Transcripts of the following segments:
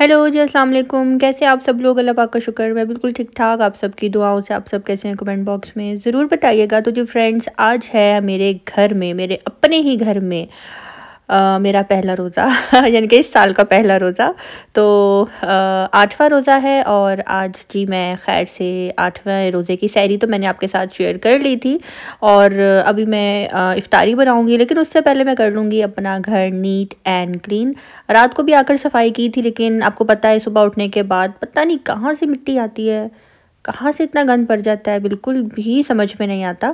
Hello जी, अस्सलाम वालेकुम। कैसे आप सब लोग? अल्लाह पाक का शुक्र, मैं बिल्कुल ठीक ठाक। आप सबकी दुआओं से आप सब कैसे हैं कमेंट बॉक्स में ज़रूर बताइएगा। तो जी फ्रेंड्स, आज है मेरे घर में, मेरे अपने ही घर में मेरा पहला रोज़ा यानी कि इस साल का पहला रोज़ा। तो 8वां रोज़ा है और आज जी मैं खैर से 8वें रोज़े की सहरी तो मैंने आपके साथ शेयर कर ली थी। और अभी मैं इफ्तारी बनाऊंगी, लेकिन उससे पहले मैं कर लूँगी अपना घर नीट एंड क्लीन। रात को भी आकर सफाई की थी, लेकिन आपको पता है सुबह उठने के बाद पता नहीं कहाँ से मिट्टी आती है, कहाँ से इतना गंद पड़ जाता है, बिल्कुल भी समझ में नहीं आता।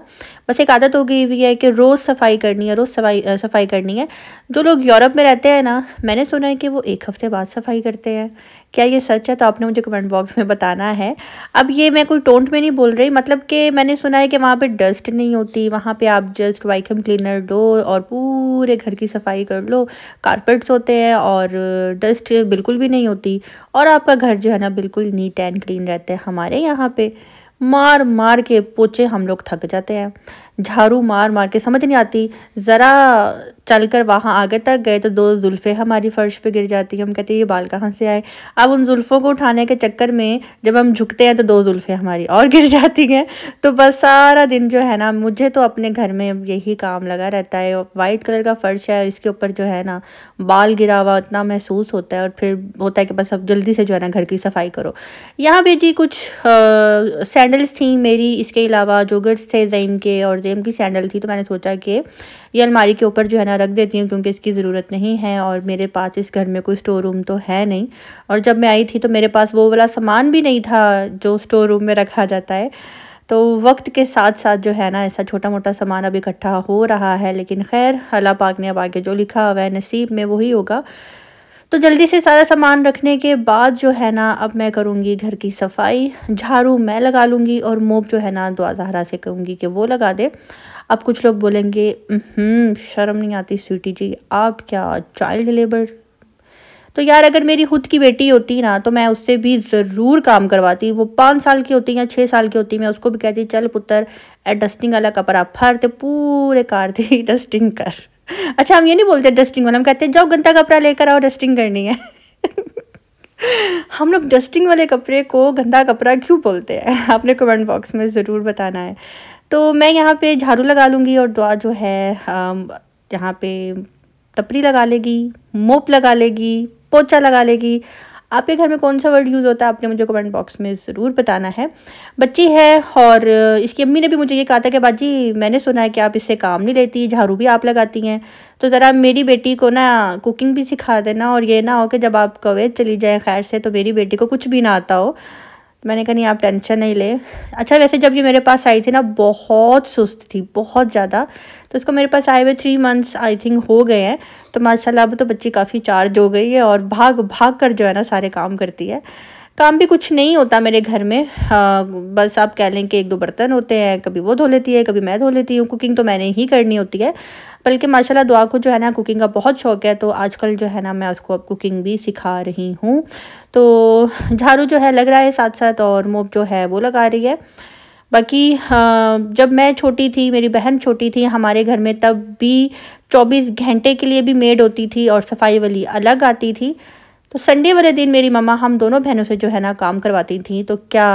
बस एक आदत हो गई हुई है कि रोज़ सफाई करनी है, रोज़ सफाई करनी है। जो लोग यूरोप में रहते हैं ना, मैंने सुना है कि वो 1 हफ्ते बाद सफाई करते हैं। क्या ये सच है? तो आपने मुझे कमेंट बॉक्स में बताना है। अब ये मैं कोई टोंट में नहीं बोल रही, मतलब कि मैंने सुना है कि वहाँ पे डस्ट नहीं होती, वहाँ पे आप जस्ट वैक्यूम क्लीनर लो और पूरे घर की सफाई कर लो। कारपेट्स होते हैं और डस्ट बिल्कुल भी नहीं होती, और आपका घर जो है ना बिल्कुल नीट एंड क्लीन रहता है। हमारे यहाँ पे मार मार के पोछे हम लोग थक जाते हैं, झाड़ू मार मार के समझ नहीं आती। ज़रा चलकर वहाँ आगे तक गए तो 2 जुल्फ़ें हमारी फ़र्श पे गिर जाती हैं। हम कहते हैं ये बाल कहाँ से आए। अब उन जुल्फ़ों को उठाने के चक्कर में जब हम झुकते हैं तो 2 जुल्फ़ें हमारी और गिर जाती हैं। तो बस सारा दिन जो है ना, मुझे तो अपने घर में यही काम लगा रहता है। वाइट कलर का फ़र्श है, इसके ऊपर जो है ना बाल गिरा हुआ इतना महसूस होता है, और फिर होता है कि बस अब जल्दी से जो है ना घर की सफाई करो। यहाँ पे जी कुछ सैंडल्स थी मेरी, इसके अलावा जोगर्स थे ज़ैम के, और ज़ैम की सैंडल थी। तो मैंने सोचा कि ये अलमारी के ऊपर जो है ना रख देती हूँ, क्योंकि इसकी ज़रूरत नहीं है और मेरे पास इस घर में कोई स्टोर रूम तो है नहीं। और जब मैं आई थी तो मेरे पास वो वाला सामान भी नहीं था जो स्टोर रूम में रखा जाता है। तो वक्त के साथ साथ जो है ना ऐसा छोटा मोटा सामान अब इकट्ठा हो रहा है, लेकिन खैर अल्लाह पाक ने अब आगे जो लिखा हुआ है नसीब में वही होगा। तो जल्दी से सारा सामान रखने के बाद जो है ना अब मैं करूँगी घर की सफाई। झाड़ू मैं लगा लूँगी और मोप जो है ना दुआ ज़हरा से कहूँगी कि वो लगा दे। अब कुछ लोग बोलेंगे शर्म नहीं आती स्वीटी जी, आप क्या चाइल्ड लेबर। तो यार अगर मेरी खुद की बेटी होती ना तो मैं उससे भी ज़रूर काम करवाती। वो 5 साल की होती या 6 साल की होती, मैं उसको भी कहती चल पुत्र ए डस्टिंग वाला कपड़ा फर ते पूरे कार दी डस्टिंग कर। अच्छा, हम ये नहीं बोलते डस्टिंग वाला, हम कहते हैं जाओ गंदा कपड़ा लेकर आओ डस्टिंग करनी है। हम लोग डस्टिंग वाले कपड़े को गंदा कपड़ा क्यों बोलते हैं? आपने कमेंट बॉक्स में ज़रूर बताना है। तो मैं यहाँ पे झाड़ू लगा लूँगी और दुआ जो है यहाँ पे टपरी लगा लेगी, मोप लगा लेगी, पोछा लगा लेगी। आपके घर में कौन सा वर्ड यूज़ होता है आपने मुझे कमेंट बॉक्स में ज़रूर बताना है। बच्ची है और इसकी अम्मी ने भी मुझे ये कहा था कि बाजी मैंने सुना है कि आप इससे काम नहीं लेती, झाड़ू भी आप लगाती हैं, तो ज़रा मेरी बेटी को ना कुकिंग भी सिखा देना, और ये ना हो कि जब आप कुवैत चली जाए खैर से तो मेरी बेटी को कुछ भी ना आता हो। मैंने कहा नहीं आप टेंशन नहीं ले। अच्छा वैसे जब ये मेरे पास आई थी ना बहुत सुस्त थी, बहुत ज़्यादा। तो उसको मेरे पास आए हुए 3 मंथ्स आई थिंक हो गए हैं। तो माशाल्लाह अब तो बच्ची काफ़ी चार्ज हो गई है और भाग भाग कर जो है ना सारे काम करती है। काम भी कुछ नहीं होता मेरे घर में, बस आप कह लें कि 1-2 बर्तन होते हैं, कभी वो धो लेती है कभी मैं धो लेती हूँ। कुकिंग तो मैंने ही करनी होती है, बल्कि माशाल्लाह दुआ को जो है ना कुकिंग का बहुत शौक़ है। तो आजकल जो है ना मैं उसको अब कुकिंग भी सिखा रही हूँ। तो झाड़ू जो है लग रहा है साथ साथ, और मोप जो है वो लगा रही है। बाकी जब मैं छोटी थी, मेरी बहन छोटी थी हमारे घर में, तब भी 24 घंटे के लिए भी मेड होती थी और सफाई वाली अलग आती थी। तो संडे वाले दिन मेरी मम्मा हम दोनों बहनों से जो है ना काम करवाती थी। तो क्या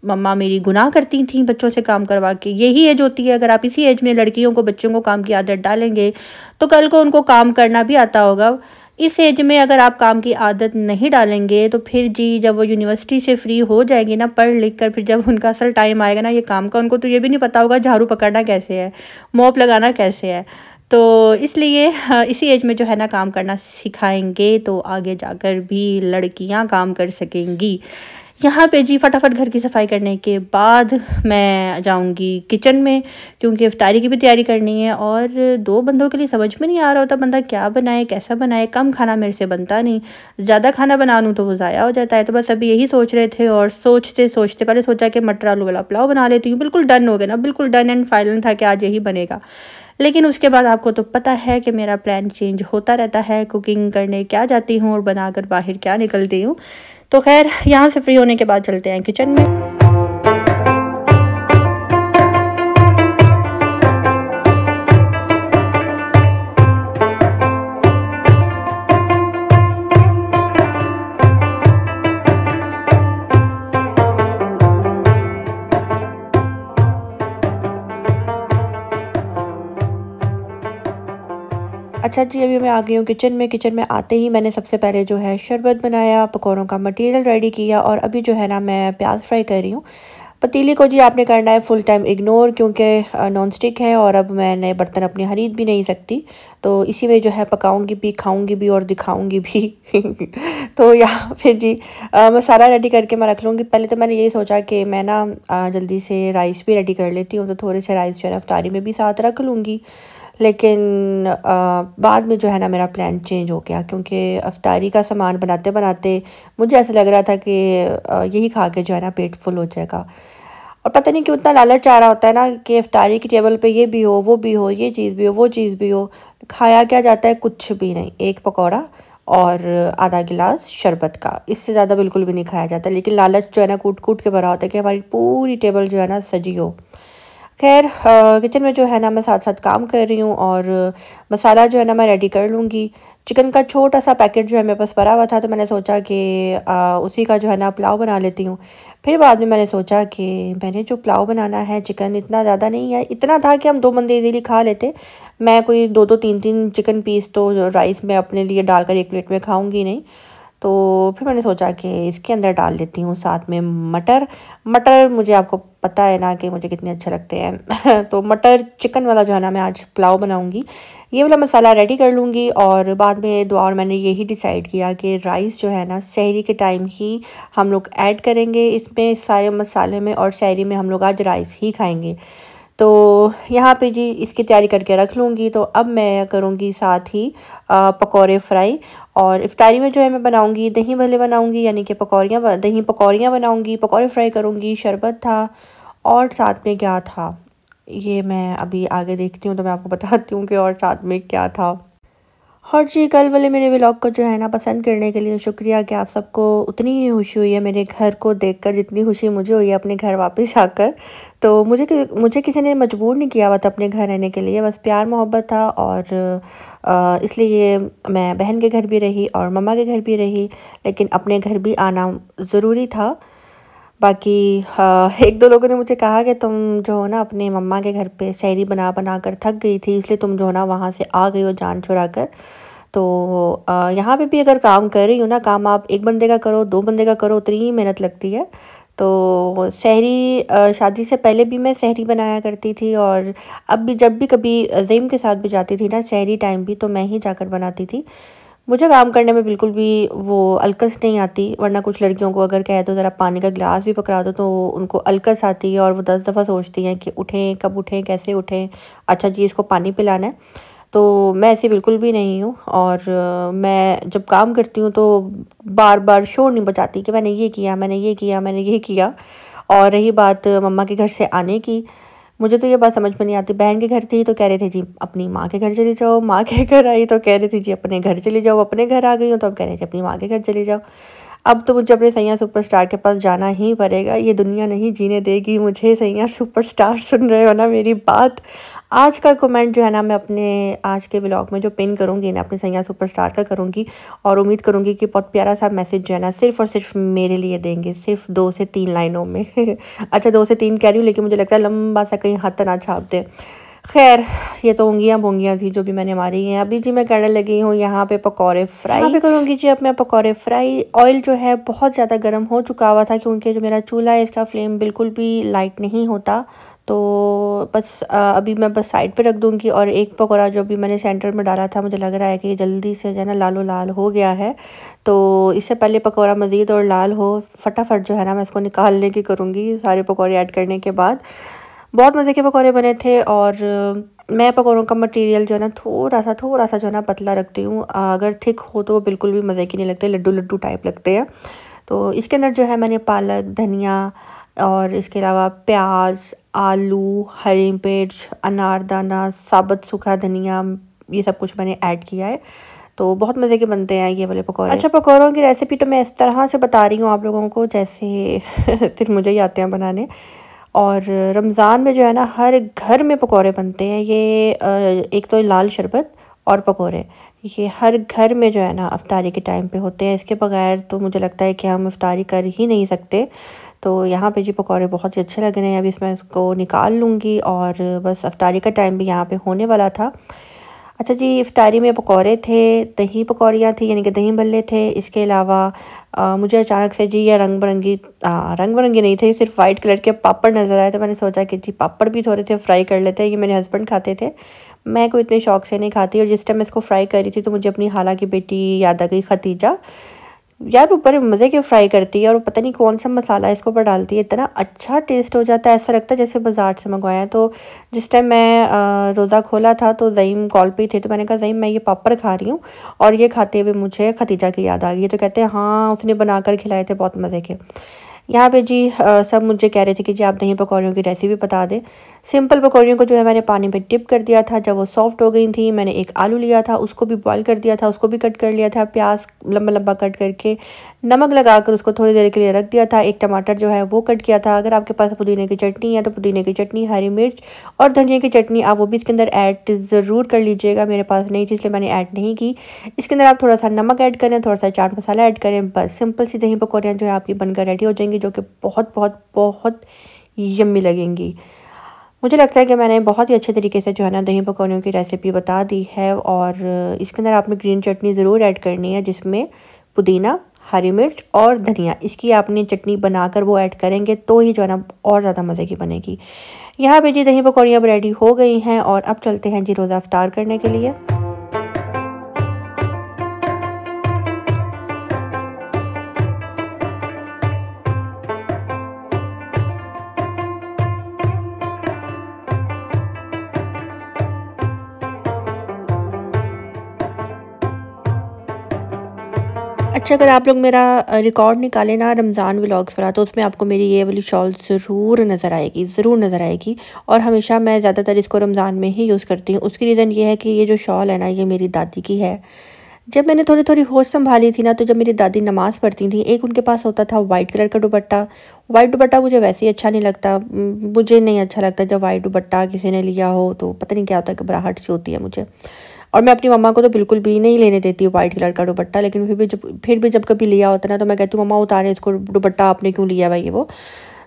मम्मा मेरी गुनाह करती थी बच्चों से काम करवा के? यही एज होती है, अगर आप इसी एज में लड़कियों को बच्चों को काम की आदत डालेंगे तो कल को उनको काम करना भी आता होगा। इस एज में अगर आप काम की आदत नहीं डालेंगे तो फिर जी जब वो यूनिवर्सिटी से फ्री हो जाएगी ना पढ़ लिख कर, फिर जब उनका असल टाइम आएगा ना ये काम का, उनको तो ये भी नहीं पता होगा झाड़ू पकड़ना कैसे है, मोप लगाना कैसे है। तो इसलिए इसी एज में जो है ना काम करना सिखाएंगे तो आगे जाकर भी लड़कियां काम कर सकेंगी। यहाँ पे जी फटाफट घर की सफाई करने के बाद मैं जाऊँगी किचन में, क्योंकि इफ्तारी की भी तैयारी करनी है। और 2 बंदों के लिए समझ में नहीं आ रहा होता बंदा क्या बनाए कैसा बनाए। कम खाना मेरे से बनता नहीं, ज़्यादा खाना बना लूँ तो वो ज़ाया हो जाता है। तो बस अभी यही सोच रहे थे, और सोचते सोचते पहले सोचा कि मटर आलू वाला पुलाव बना लेती हूँ। बिल्कुल डन हो गया ना, बिल्कुल डन एंड फाइनल था कि आज यही बनेगा। लेकिन उसके बाद आपको तो पता है कि मेरा प्लान चेंज होता रहता है। कुकिंग करने क्या जाती हूँ और बनाकर बाहर क्या निकलती हूँ। तो खैर यहाँ से फ्री होने के बाद चलते हैं किचन में। अच्छा जी, अभी मैं आ गई हूँ किचन में। किचन में आते ही मैंने सबसे पहले जो है शरबत बनाया, पकौड़ों का मटेरियल रेडी किया और अभी जो है ना मैं प्याज फ्राई कर रही हूँ। पतीली को जी आपने करना है फुल टाइम इग्नोर, क्योंकि नॉन स्टिक है और अब मैं नए बर्तन अपने खरीद भी नहीं सकती। तो इसी में जो है पकाऊंगी भी, खाऊंगी भी और दिखाऊंगी भी। तो यहाँ पे जी मसाला रेडी करके मैं रख लूँगी। पहले तो मैंने यही सोचा कि मैं ना जल्दी से राइस भी रेडी कर लेती हूँ, तो थोड़े से राइस जो है अफ्तारी में भी साथ रख लूँगी। लेकिन बाद में जो है ना मेरा प्लान चेंज हो गया, क्योंकि अफ्तारी का सामान बनाते बनाते मुझे ऐसा लग रहा था कि यही खा के जो है ना पेट फुल हो जाएगा। और पता नहीं क्यों इतना लालच आ रहा होता है ना कि इफ्तारी की टेबल पे ये भी हो, वो भी हो, ये चीज़ भी हो, वो चीज़ भी हो। खाया क्या जाता है? कुछ भी नहीं। एक पकौड़ा और आधा गिलास शरबत का, इससे ज़्यादा बिल्कुल भी नहीं खाया जाता। लेकिन लालच जो है ना कूट कूट के भरा होता है कि हमारी पूरी टेबल जो है ना सजी हो। खैर किचन में जो है ना मैं साथ साथ काम कर रही हूँ और मसाला जो है ना मैं रेडी कर लूँगी। चिकन का छोटा सा पैकेट जो है मेरे पास पड़ा हुआ था, तो मैंने सोचा कि उसी का जो है ना पुलाव बना लेती हूँ। फिर बाद में मैंने सोचा कि मैंने जो पुलाव बनाना है, चिकन इतना ज़्यादा नहीं है, इतना था कि हम 2 बंदे इजीली खा लेते। मैं कोई 2-2 3-3 चिकन पीस तो राइस में अपने लिए डालकर एक प्लेट में खाऊँगी नहीं। तो फिर मैंने सोचा कि इसके अंदर डाल लेती हूँ साथ में मटर। मटर मुझे, आपको पता है ना कि मुझे कितने अच्छे लगते हैं। तो मटर चिकन वाला जो है ना मैं आज पुलाव बनाऊँगी। ये वाला मसाला रेडी कर लूँगी और बाद में दुआ, और मैंने यही डिसाइड किया कि राइस जो है ना सहरी के टाइम ही हम लोग ऐड करेंगे इसमें सारे मसाले में, और सहरी में हम लोग आज राइस ही खाएँगे। तो यहाँ पे जी इसकी तैयारी करके रख लूँगी। तो अब मैं करूँगी साथ ही पकौड़े फ्राई, और इफ्तारी में जो है मैं बनाऊँगी दही भल्ले बनाऊँगी, यानी कि पकौड़ियाँ, दही पकौड़ियाँ बनाऊँगी, पकौड़े फ्राई करूँगी, शरबत था और साथ में क्या था ये मैं अभी आगे देखती हूँ तो मैं आपको बताती हूँ कि और साथ में क्या था। और जी कल वाले मेरे व्लॉग को जो है ना पसंद करने के लिए शुक्रिया, कि आप सबको उतनी ही खुशी हुई है मेरे घर को देखकर जितनी खुशी मुझे हुई है अपने घर वापस आकर। तो मुझे किसी ने मजबूर नहीं किया हुआ था अपने घर रहने के लिए, बस प्यार मोहब्बत था। और इसलिए मैं बहन के घर भी रही और मम्मा के घर भी रही, लेकिन अपने घर भी आना ज़रूरी था। बाकी एक दो लोगों ने मुझे कहा कि तुम जो हो ना अपने मम्मा के घर पे सहरी बना बना कर थक गई थी, इसलिए तुम जो है ना वहाँ से आ गई हो जान छुड़ा कर। तो यहाँ पे भी अगर काम कर रही हूँ ना, काम आप एक बंदे का करो, 2 बंदे का करो, उतनी ही मेहनत लगती है। तो सहरी शादी से पहले भी मैं सहरी बनाया करती थी, और अब भी जब भी कभी ज़ईम के साथ भी जाती थी ना सहरी टाइम भी, तो मैं ही जाकर बनाती थी। मुझे काम करने में बिल्कुल भी वो अलकस नहीं आती, वरना कुछ लड़कियों को अगर कहे तो ज़रा पानी का गिलास भी पकड़ा दो तो उनको अलकस आती है और वो 10 दफ़ा सोचती हैं कि उठें, कब उठें, कैसे उठें, अच्छा जी इसको पानी पिलाना है। तो मैं ऐसी बिल्कुल भी नहीं हूँ, और मैं जब काम करती हूँ तो बार बार शोर नहीं बचाती कि मैंने ये किया, मैंने ये किया, मैंने ये किया। और रही बात मम्मा के घर से आने की, मुझे तो ये बात समझ में नहीं आती। बहन के घर थी तो कह रहे थे जी अपनी माँ के घर चली जाओ, माँ के घर आई तो कह रहे थे जी अपने घर चली जाओ, अपने घर आ गई हो तो अब कह रहे थे अपनी माँ के घर चली जाओ। अब तो मुझे अपने सैयां सुपरस्टार के पास जाना ही पड़ेगा, ये दुनिया नहीं जीने देगी मुझे। सैयां सुपरस्टार सुन रहे हो ना मेरी बात? आज का कमेंट जो है ना मैं अपने आज के व्लॉग में जो पिन करूँगी ना अपने सैयां सुपरस्टार का करूँगी, और उम्मीद करूँगी कि बहुत प्यारा सा मैसेज जो है ना सिर्फ़ और सिर्फ मेरे लिए देंगे, सिर्फ 2 से 3 लाइनों में। अच्छा 2 से 3 कह रही हूँ, लेकिन मुझे लगता है लंबा सा कहीं हाथ ना छाप दे। खैर ये तो ऊँगियाँ भोंगियाँ थी जो भी मैंने मारी हैं। अभी जी मैं करने लगी हूँ यहाँ पे पकौड़े फ्राई। यहाँ पे करूँगी जी अब मैं पकौड़े फ्राई। ऑयल जो है बहुत ज़्यादा गर्म हो चुका हुआ था, क्योंकि जो मेरा चूल्हा है इसका फ्लेम बिल्कुल भी लाइट नहीं होता। तो बस अभी मैं बस साइड पे रख दूँगी, और एक पकौड़ा जो अभी मैंने सेंटर में डाला था मुझे लग रहा है कि ये जल्दी से जो है ना लालो लाल हो गया है। तो इससे पहले पकौड़ा मज़ीद और लाल हो, फटाफट जो है ना मैं इसको निकालने की करूँगी सारे पकौड़े ऐड करने के बाद। बहुत मज़े के पकौड़े बने थे, और मैं पकौड़ों का मटेरियल जो है ना थोड़ा सा जो है ना पतला रखती हूँ। अगर थिक हो तो वो बिल्कुल भी मज़े के नहीं लगते, लड्डू लड्डू टाइप लगते हैं। तो इसके अंदर जो है मैंने पालक, धनिया और इसके अलावा प्याज, आलू, हरी मिर्च, अनारदाना, साबुत सूखा धनिया, ये सब कुछ मैंने ऐड किया है। तो बहुत मज़े के बनते हैं ये वाले पकौड़े। अच्छा पकौड़ों की रेसिपी तो मैं इस तरह से बता रही हूँ आप लोगों को जैसे सिर्फ मुझे ही आते हैं बनाने। और रमज़ान में जो है ना हर घर में पकौड़े बनते हैं। ये एक तो लाल शरबत और पकौड़े, ये हर घर में जो है ना इफ्तारी के टाइम पे होते हैं। इसके बगैर तो मुझे लगता है कि हम इफ्तारी कर ही नहीं सकते। तो यहाँ पे जी पकौड़े बहुत ही अच्छे लग रहे हैं। अभी इसमें इसको निकाल लूँगी, और बस इफ्तारी का टाइम भी यहाँ पे होने वाला था। अच्छा जी, इफ्तारी में पकौड़े थे, दही पकौड़ियाँ थी यानी कि दही भल्ले थे। इसके अलावा मुझे अचानक से जी ये रंग बिरंगी नहीं थे, सिर्फ वाइट कलर के पापड़ नज़र आए। तो मैंने सोचा कि जी पापड़ भी थोड़े से फ्राई कर लेते हैं। ये मेरे हस्बैंड खाते थे, मैं कोई इतने शौक से नहीं खाती। और जिस टाइम मैं इसको फ्राई कर रही थी तो मुझे अपनी खाला की बेटी याद आ गई, खतीजा। यार वो बड़े मज़े के फ्राई करती है और पता नहीं कौन सा मसाला इसके ऊपर डालती है, इतना अच्छा टेस्ट हो जाता है, ऐसा लगता है जैसे बाज़ार से मंगवाया है। तो जिस टाइम मैं रोज़ा खोला था तो ज़ईम कॉल पे ही थे, तो मैंने कहा ज़ईम मैं ये पापड़ खा रही हूँ और ये खाते हुए मुझे खतीजा की याद आ गई। तो कहते हैं हाँ उसने बना कर खिलाए थे, बहुत मज़े के। यहाँ पे जी सब मुझे कह रहे थे कि जी आप दही पकौड़ियों की रेसिपी बता दें। सिंपल पकौड़ियों को जो है मैंने पानी में डिप कर दिया था। जब वो सॉफ्ट हो गई थी मैंने एक आलू लिया था, उसको भी बॉईल कर दिया था, उसको भी कट कर लिया था, प्याज लंबा लंबा कट करके नमक लगाकर उसको थोड़ी देर के लिए रख दिया था। एक टमाटर जो है वो कट किया था। अगर आपके पास पुदीने की चटनी है तो पुदीने की चटनी, हरी मिर्च और धनिया की चटनी आप वो भी इसके अंदर ऐड ज़रूर कर लीजिएगा। मेरे पास नहीं थी इसलिए मैंने ऐड नहीं की। इसके अंदर आप थोड़ा सा नमक ऐड करें, थोड़ा सा चाट मसाला ऐड करें, बस सिंपल सी दही पकौड़ियाँ जो है आपकी बनकर रेडी हो जाएंगी, जो कि बहुत बहुत बहुत यम्मी लगेंगी। मुझे लगता है कि मैंने बहुत ही अच्छे तरीके से जो है ना दही पकौड़ियों की रेसिपी बता दी है। और इसके अंदर आपने ग्रीन चटनी ज़रूर ऐड करनी है, जिसमें पुदीना, हरी मिर्च और धनिया, इसकी आपने चटनी बनाकर वो ऐड करेंगे तो ही जो है ना और ज़्यादा मज़े की बनेगी। यहाँ पे जी दही पकौड़ियाँ अब रेडी हो गई हैं और अब चलते हैं जी रोज़ा इफ्तार करने के लिए। अच्छा, अगर आप लोग मेरा रिकॉर्ड निकालें ना रमज़ान व्लॉग्स वाला, तो उसमें आपको मेरी ये वाली शॉल ज़रूर नज़र आएगी, ज़रूर नज़र आएगी। और हमेशा मैं ज़्यादातर इसको रमज़ान में ही यूज़ करती हूँ। उसकी रीज़न ये है कि ये जो शॉल है ना ये मेरी दादी की है। जब मैंने थोड़ी थोड़ी होश संभाली थी ना, तो जब मेरी दादी नमाज़ पढ़ती थी, एक उनके पास होता था वाइट कलर का दुपट्टा। वाइट दुपट्टा मुझे वैसे ही अच्छा नहीं लगता, मुझे नहीं अच्छा लगता जब वाइट दुपट्टा किसी ने लिया हो, तो पता नहीं क्या होता है, घबराहट सी होती है मुझे। और मैं अपनी मम्मा को तो बिल्कुल भी नहीं लेने देती हूँ वाइट कलर का दुपट्टा, लेकिन फिर भी जब कभी लिया होता है ना, तो मैं कहती हूँ मम्मा उतारे इसको दुपट्टा, आपने क्यों लिया भाई ये वो।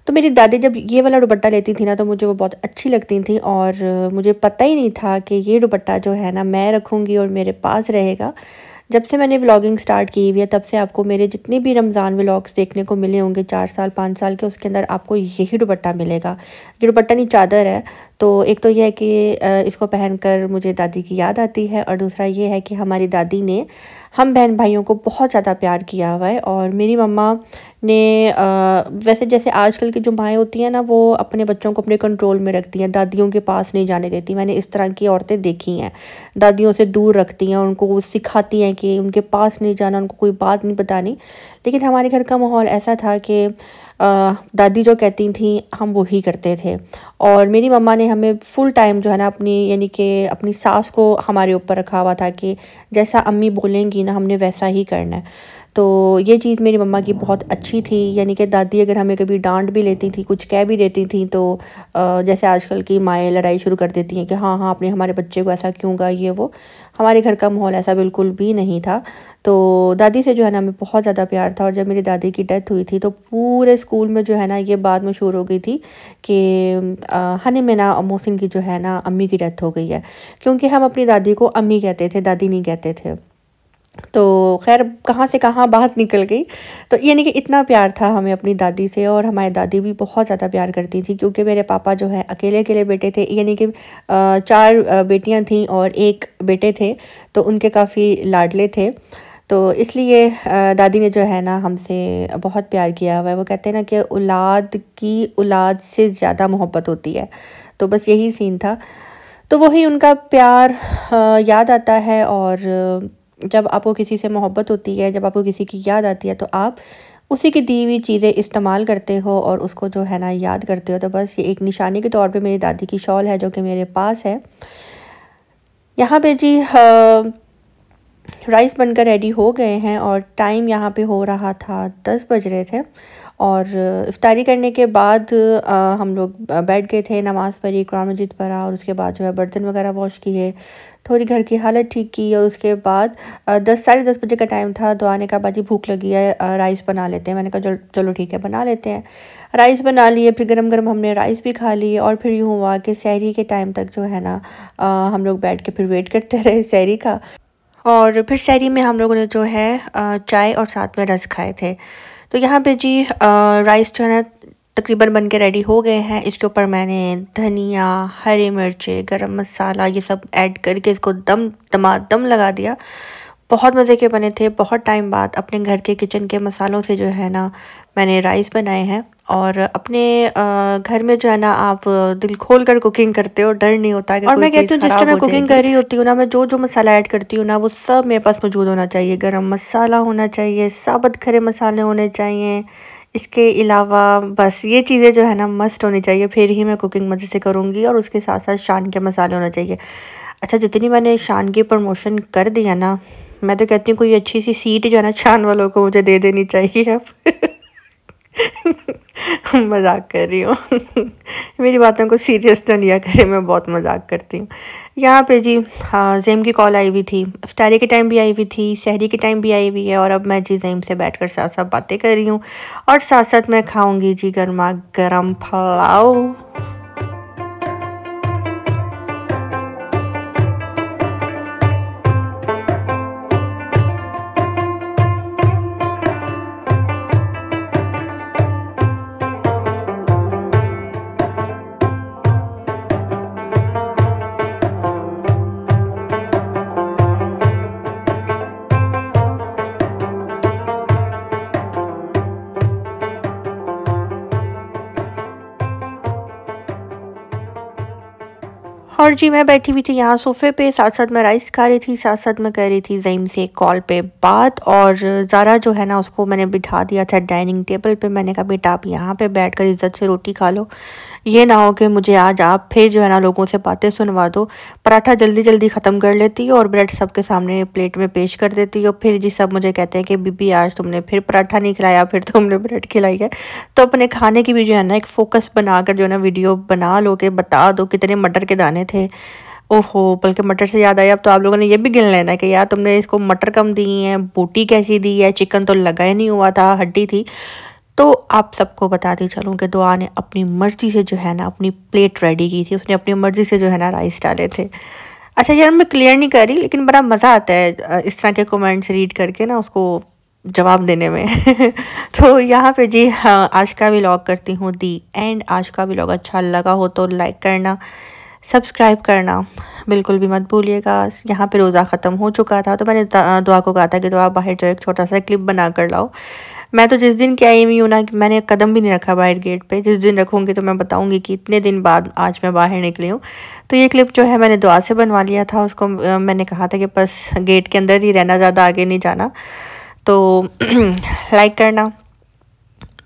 तो मेरी दादी जब ये वाला दुपट्टा लेती थी ना, तो मुझे वो बहुत अच्छी लगती थी। और मुझे पता ही नहीं था कि ये दुपट्टा जो है ना मैं रखूँगी और मेरे पास रहेगा। जब से मैंने व्लॉगिंग स्टार्ट की हुई है तब से आपको मेरे जितने भी रमज़ान व्लॉग्स देखने को मिले होंगे 4 साल 5 साल के, उसके अंदर आपको यही दुपट्टा मिलेगा। ये दुपट्टा नहीं, चादर है। तो एक तो ये है कि इसको पहनकर मुझे दादी की याद आती है, और दूसरा ये है कि हमारी दादी ने हम बहन भाइयों को बहुत ज़्यादा प्यार किया हुआ है। और मेरी मम्मा ने वैसे जैसे आजकल की जो माएँ होती हैं ना, वो अपने बच्चों को अपने कंट्रोल में रखती हैं, दादियों के पास नहीं जाने देती। मैंने इस तरह की औरतें देखी हैं, दादियों से दूर रखती हैं, उनको वो सिखाती हैं कि उनके पास नहीं जाना, उनको कोई बात नहीं बतानी। लेकिन हमारे घर का माहौल ऐसा था कि दादी जो कहती थी हम वो ही करते थे। और मेरी मम्मा ने हमें फुल टाइम जो है ना अपनी यानी कि अपनी सास को हमारे ऊपर रखा हुआ था कि जैसा अम्मी बोलेंगी ना हमने वैसा ही करना है। तो ये चीज़ मेरी मम्मा की बहुत अच्छी थी, यानी कि दादी अगर हमें कभी डांट भी लेती थी, कुछ कह भी देती थी, तो जैसे आजकल की माएँ लड़ाई शुरू कर देती हैं कि हाँ हाँ आपने हमारे बच्चे को ऐसा क्यों कहा, ये वो। हमारे घर का माहौल ऐसा बिल्कुल भी नहीं था। तो दादी से जो है ना हमें बहुत ज़्यादा प्यार था। और जब मेरी दादी की डेथ हुई थी तो पूरे स्कूल में जो है ना ये बात मशहूर हो गई थी कि हनी मीना मोहसिन की जो है ना अम्मी की डेथ हो गई है, क्योंकि हम अपनी दादी को अम्मी कहते थे, दादी नहीं कहते थे। तो खैर कहाँ से कहाँ बात निकल गई। तो यानी कि इतना प्यार था हमें अपनी दादी से, और हमारी दादी भी बहुत ज़्यादा प्यार करती थी, क्योंकि मेरे पापा जो है अकेले अकेले बेटे थे, यानी कि 4 बेटियां थीं और 1 बेटे थे, तो उनके काफ़ी लाडले थे। तो इसलिए दादी ने जो है ना हमसे बहुत प्यार किया हुआ है। वो कहते हैं ना कि औलाद की औलाद से ज़्यादा मोहब्बत होती है, तो बस यही सीन था। तो वही उनका प्यार याद आता है। और जब आपको किसी से मोहब्बत होती है, जब आपको किसी की याद आती है, तो आप उसी की दी हुई चीज़ें इस्तेमाल करते हो और उसको जो है ना याद करते हो। तो बस ये एक निशानी के तौर पे मेरी दादी की शॉल है जो कि मेरे पास है। यहाँ पे जी राइस बनकर रेडी हो गए हैं और टाइम यहाँ पे हो रहा था 10 बज रहे थे। और इफ्तारी करने के बाद हम लोग बैठ गए थे, नमाज़ पढ़ी, कुरान मजीद पढ़ा और उसके बाद जो है बर्तन वगैरह वॉश किए, थोड़ी घर की हालत ठीक की और उसके बाद 10 साढ़े 10 बजे का टाइम था। तो आने का बाजी भूख लगी है, राइस बना लेते हैं। मैंने कहा चलो ठीक है बना लेते हैं। राइस बना लिए, फिर गरम गरम हमने राइस भी खा लिए और फिर यूँ हुआ कि सहरी के टाइम तक जो है ना हम लोग बैठ के फिर वेट करते रहे सहरी का। और फिर सहरी में हम लोगों ने जो है चाय और साथ में रस खाए थे। तो यहाँ पे जी राइस जो है ना तकरीबन बन के रेडी हो गए हैं। इसके ऊपर मैंने धनिया, हरी मिर्ची, गरम मसाला ये सब ऐड करके इसको दम लगा दिया। बहुत मज़े के बने थे। बहुत टाइम बाद अपने घर के किचन के मसालों से जो है ना मैंने राइस बनाए हैं। और अपने घर में जो है ना आप दिल खोल कर कुकिंग करते हो, डर नहीं होता कि और मैं कहती हूँ जिस टाइम मैं कुकिंग कर रही होती हूँ ना, मैं जो मसाला ऐड करती हूँ ना वो सब मेरे पास मौजूद होना चाहिए। गरम मसाला होना चाहिए, साबुत खड़े मसाले होने चाहिए, इसके अलावा बस ये चीज़ें जो है ना मस्ट होनी चाहिए, फिर ही मैं कुकिंग मज़े से करूँगी। और उसके साथ साथ शान के मसाले होने चाहिए। अच्छा, जितनी मैंने शान की प्रमोशन कर दिया ना, मैं तो कहती हूँ कोई अच्छी सी सीट जो है ना शान वालों को मुझे दे देनी चाहिए अब। मजाक कर रही हूँ। मेरी बातों को सीरियस ना लिया करे, मैं बहुत मजाक करती हूँ। यहाँ पे जी हाँ ज़ेम की कॉल आई हुई थी, इफ्तारी के टाइम भी आई हुई थी, सहरी के टाइम भी आई हुई है। और अब मैं जी ज़ेम से बैठकर साथ साथ बातें कर रही हूँ और साथ साथ मैं खाऊंगी जी गर्मा गर्म पुलाव। और जी मैं बैठी हुई थी यहाँ सोफ़े पे, साथ साथ मैं राइस खा रही थी, साथ साथ मैं कर रही थी ज़ईम से कॉल पे बात। और ज़ारा जो है ना उसको मैंने बिठा दिया था डाइनिंग टेबल पे। मैंने कहा बेटा आप यहाँ पे बैठकर इज़्ज़त से रोटी खा लो, ये ना हो कि मुझे आज आप फिर जो है ना लोगों से बातें सुनवा दो। पराठा जल्दी जल्दी ख़त्म कर लेती हो और ब्रेड सबके सामने प्लेट में पेश कर देती हो, फिर जी सब मुझे कहते हैं कि बीबी आज तुमने फिर पराठा नहीं खिलाया, फिर तुमने ब्रेड खिलाई है। तो अपने खाने की भी जो है ना एक फ़ोकस बनाकर जो है ना वीडियो बना लो, कि बता दो कितने मटर के दाने थे। ओहो, बल्कि मटर से याद आया, अब तो आप लोगों ने ये भी गिन लेना है कि यार तुमने इसको मटर कम दी हैं, बोटी कैसी दी है, चिकन तो लगा ही नहीं हुआ था, हड्डी थी। तो आप सबको बताती चलूँ कि दुआ ने अपनी मर्ज़ी से जो है ना अपनी प्लेट रेडी की थी, उसने अपनी मर्ज़ी से जो है ना राइस डाले थे। अच्छा यार मैं क्लियर नहीं कर रही, लेकिन बड़ा मज़ा आता है इस तरह के कमेंट्स रीड करके ना उसको जवाब देने में। तो यहाँ पे जी हाँ आज का व्लॉग करती हूँ दी एंड। आज का व्लॉग अच्छा लगा हो तो लाइक करना, सब्सक्राइब करना बिल्कुल भी मत भूलिएगा। यहाँ पे रोज़ा ख़त्म हो चुका था तो मैंने दुआ को कहा था कि दुआ बाहर जो एक छोटा सा क्लिप बना कर लाओ। मैं तो जिस दिन की आई हुई हूँ ना, कि मैंने कदम भी नहीं रखा बाहर गेट पे। जिस दिन रखूँगी तो मैं बताऊँगी कि इतने दिन बाद आज मैं बाहर निकली हूँ। तो ये क्लिप जो है मैंने दुआ से बनवा लिया था। उसको मैंने कहा था कि बस गेट के अंदर ही रहना, ज़्यादा आगे नहीं जाना। तो लाइक करना,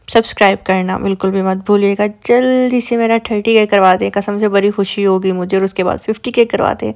सब्सक्राइब करना बिल्कुल भी मत भूलिएगा। जल्दी से मेरा 30K करवा दें, कसम से बड़ी खुशी होगी मुझे। और उसके बाद 50K करवा दें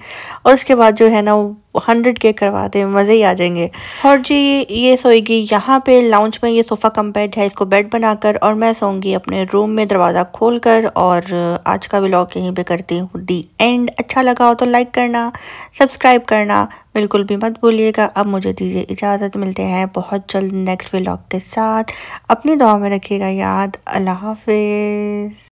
और उसके बाद जो है ना 100K करवा दें, मज़े ही आ जाएंगे। और जी ये सोएगी यहाँ पे लाउंज में, ये सोफ़ा कम बेड है, इसको बेड बनाकर, और मैं सोऊंगी अपने रूम में दरवाज़ा खोलकर। और आज का व्लॉग यहीं पे करती हूँ दी एंड। अच्छा लगा हो तो लाइक करना, सब्सक्राइब करना बिल्कुल भी मत भूलिएगा। अब मुझे दीजिए इजाज़त, मिलते हैं बहुत जल्द नेक्स्ट व्लॉग के साथ। अपनी दुआ में रखिएगा याद। अल्लाह हाफिज़।